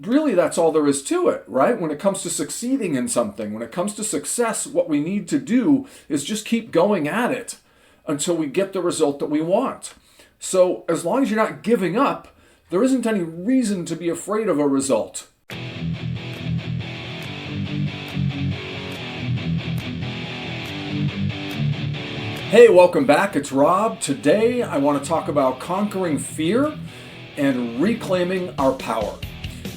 really that's all there is to it, right? When it comes to succeeding in something, when it comes to success, what we need to do is just keep going at it until we get the result that we want. So as long as you're not giving up, there isn't any reason to be afraid of a result. Hey, welcome back. It's Rob. Today I want to talk about conquering fear and reclaiming our power.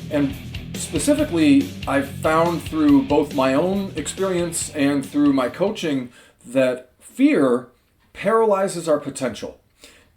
And specifically, I've found through both my own experience and through my coaching that fear paralyzes our potential.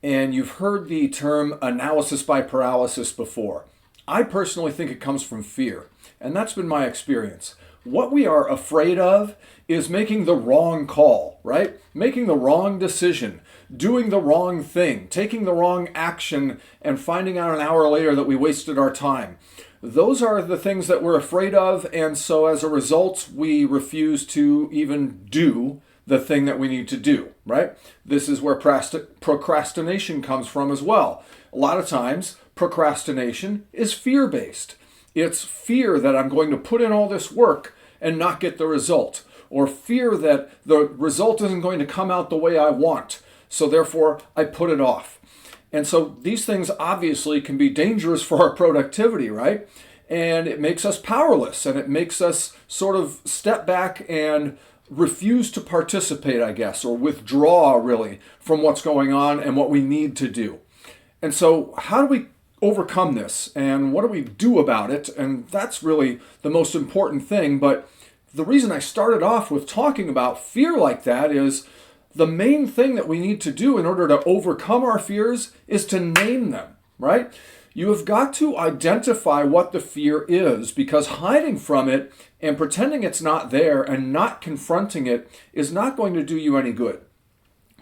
And you've heard the term analysis by paralysis before. I personally think it comes from fear, and that's been my experience. What we are afraid of is making the wrong call, right? Making the wrong decision, doing the wrong thing, taking the wrong action, and finding out an hour later that we wasted our time. Those are the things that we're afraid of, and so as a result, we refuse to even do the thing that we need to do, right? This is where procrastination comes from as well. A lot of times, procrastination is fear-based. It's fear that I'm going to put in all this work and not get the result, or fear that the result isn't going to come out the way I want, so therefore I put it off. And so these things obviously can be dangerous for our productivity, right? And it makes us powerless, and it makes us sort of step back and refuse to participate, I guess, or withdraw really from what's going on and what we need to do. And so how do we overcome this, and what do we do about it? And that's really the most important thing. But the reason I started off with talking about fear like that is the main thing that we need to do in order to overcome our fears is to name them, right? You have got to identify what the fear is, because hiding from it and pretending it's not there and not confronting it is not going to do you any good.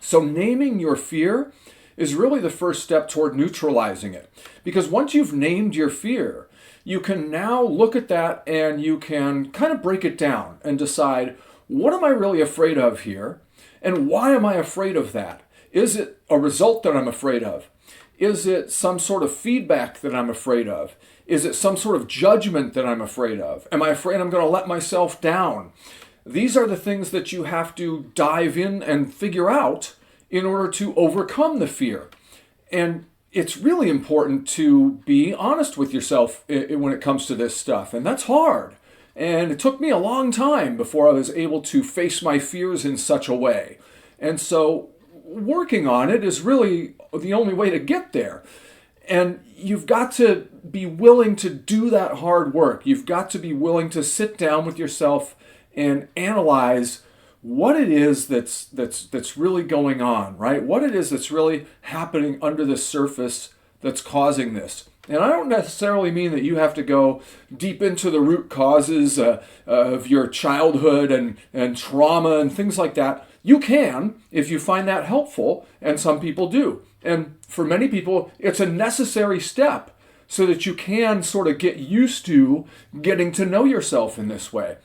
So naming your fear is really the first step toward neutralizing it. Because once you've named your fear, you can now look at that and you can kind of break it down and decide, what am I really afraid of here? And why am I afraid of that? Is it a result that I'm afraid of? Is it some sort of feedback that I'm afraid of? Is it some sort of judgment that I'm afraid of? Am I afraid I'm going to let myself down? These are the things that you have to dive in and figure out in order to overcome the fear. And it's really important to be honest with yourself when it comes to this stuff. And that's hard. And it took me a long time before I was able to face my fears in such a way. And so working on it is really the only way to get there. And you've got to be willing to do that hard work. You've got to be willing to sit down with yourself and analyze what it is that's really going on, right? What it is that's really happening under the surface that's causing this. And I don't necessarily mean that you have to go deep into the root causes of your childhood and trauma and things like that. You can, if you find that helpful, and some people do. And for many people, it's a necessary step so that you can sort of get used to getting to know yourself in this way.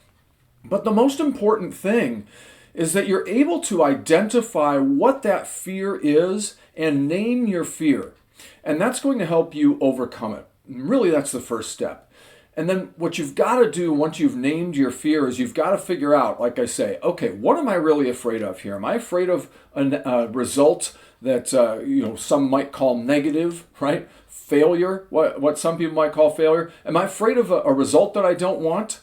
But the most important thing is that you're able to identify what that fear is and name your fear. And that's going to help you overcome it. Really, that's the first step. And then what you've got to do once you've named your fear is you've got to figure out, like I say, okay, what am I really afraid of here? Am I afraid of a result that some might call negative, right? Failure, what some people might call failure. Am I afraid of a result that I don't want?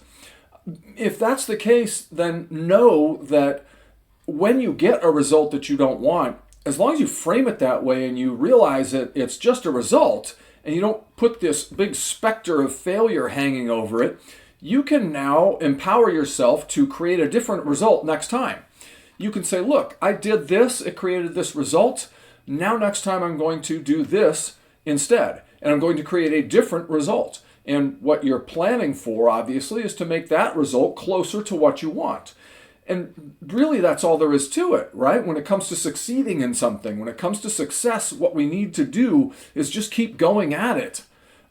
If that's the case, then know that when you get a result that you don't want, as long as you frame it that way and you realize that it's just a result and you don't put this big specter of failure hanging over it, you can now empower yourself to create a different result next time. You can say, look, I did this, it created this result. Now next time I'm going to do this instead, and I'm going to create a different result. And what you're planning for, obviously, is to make that result closer to what you want. And really, that's all there is to it, right? When it comes to succeeding in something, when it comes to success, what we need to do is just keep going at it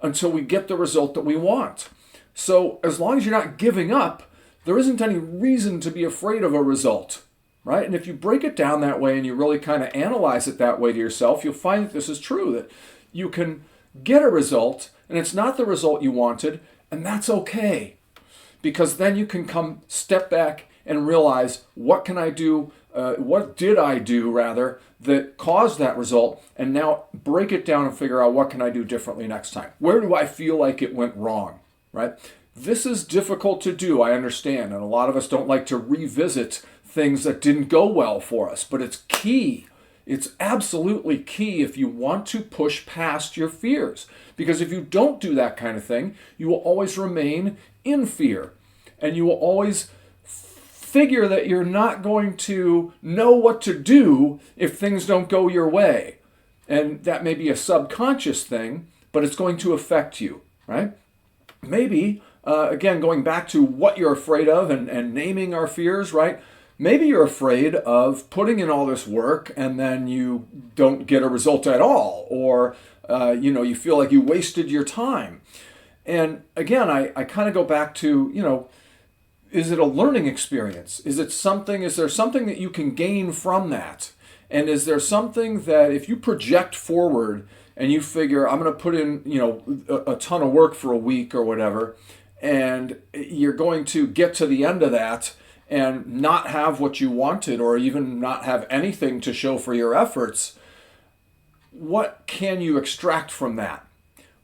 until we get the result that we want. So as long as you're not giving up, there isn't any reason to be afraid of a result, right? And if you break it down that way and you really kind of analyze it that way to yourself, you'll find that this is true, that you can get a result and it's not the result you wanted, And that's okay, because then you can step back and realize, what can I do? What did I do, rather, that caused that result? And now break it down and figure out, what can I do differently next time? Where do I feel like it went wrong, right? This is difficult to do, I understand. And a lot of us don't like to revisit things that didn't go well for us. But it's key. It's absolutely key if you want to push past your fears. Because if you don't do that kind of thing, you will always remain in fear. And you will always figure that you're not going to know what to do if things don't go your way. And that may be a subconscious thing, but it's going to affect you, right? Maybe, again, going back to what you're afraid of and naming our fears, right? Maybe you're afraid of putting in all this work and then you don't get a result at all, or you feel like you wasted your time. And again, I kind of go back to, is it a learning experience? Is there something that you can gain from that? And is there something that if you project forward and you figure, I'm going to put in, a ton of work for a week or whatever, and you're going to get to the end of that and not have what you wanted, or even not have anything to show for your efforts, what can you extract from that?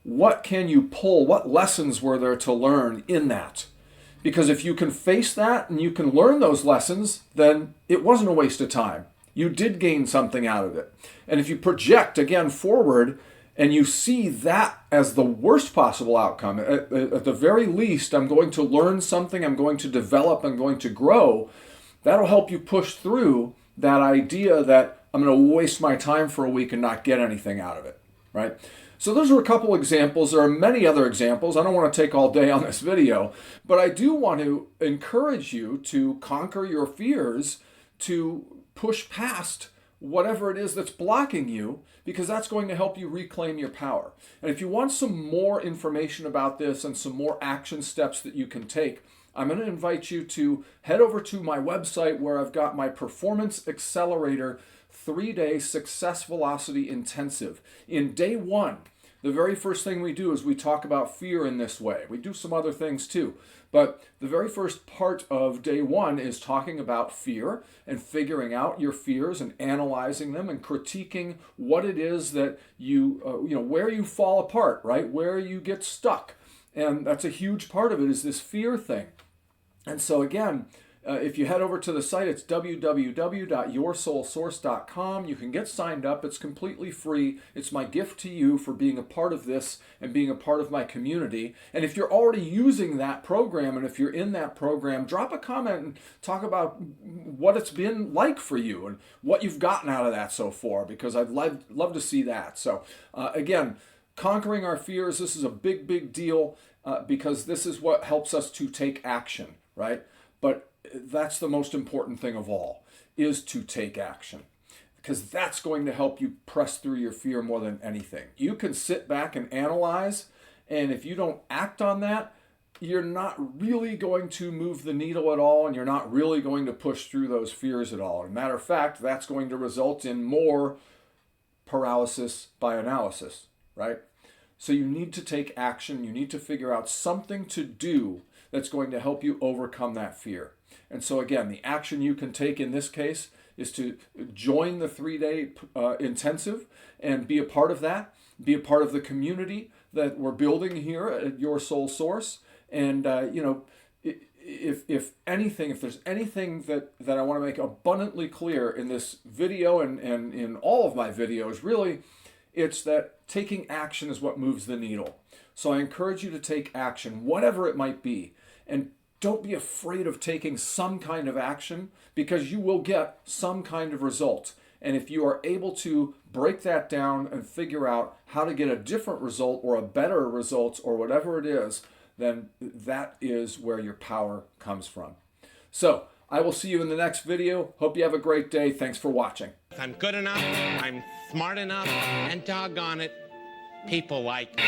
What can you pull? What lessons were there to learn in that? Because if you can face that and you can learn those lessons, then it wasn't a waste of time. You did gain something out of it. And if you project again forward and you see that as the worst possible outcome, at the very least, I'm going to learn something, I'm going to develop, I'm going to grow, that'll help you push through that idea that I'm going to waste my time for a week and not get anything out of it, right? So those are a couple examples. There are many other examples. I don't want to take all day on this video, but I do want to encourage you to conquer your fears, to push past whatever it is that's blocking you, because that's going to help you reclaim your power. And if you want some more information about this and some more action steps that you can take, I'm going to invite you to head over to my website, where I've got my Performance Accelerator 3-day Success Velocity Intensive. In day 1, the very first thing we do is we talk about fear in this way. We do some other things too. But the very first part of day 1 is talking about fear and figuring out your fears and analyzing them and critiquing what it is that where you fall apart, right? Where you get stuck. And that's a huge part of it, is this fear thing. And so again, if you head over to the site, it's www.yoursoulsource.com. You can get signed up. It's completely free. It's my gift to you for being a part of this and being a part of my community. And if you're already using that program, and if you're in that program, drop a comment and talk about what it's been like for you and what you've gotten out of that so far, because I'd love to see that. So again, conquering our fears, this is a big, big deal, because this is what helps us to take action, right? But that's the most important thing of all, is to take action, because that's going to help you press through your fear more than anything. You can sit back and analyze, and if you don't act on that, you're not really going to move the needle at all, and you're not really going to push through those fears at all. As a matter of fact, that's going to result in more paralysis by analysis, right? So you need to take action. You need to figure out something to do that's going to help you overcome that fear. And so again, the action you can take in this case is to join the 3-day intensive and be a part of that, be a part of the community that we're building here at Your Soul Source. And, if there's anything that I want to make abundantly clear in this video and in all of my videos, really, it's that taking action is what moves the needle. So I encourage you to take action, whatever it might be. And don't be afraid of taking some kind of action, because you will get some kind of result. And if you are able to break that down and figure out how to get a different result or a better result or whatever it is, then that is where your power comes from. So I will see you in the next video. Hope you have a great day. Thanks for watching. I'm good enough, I'm smart enough, and doggone it, people like me.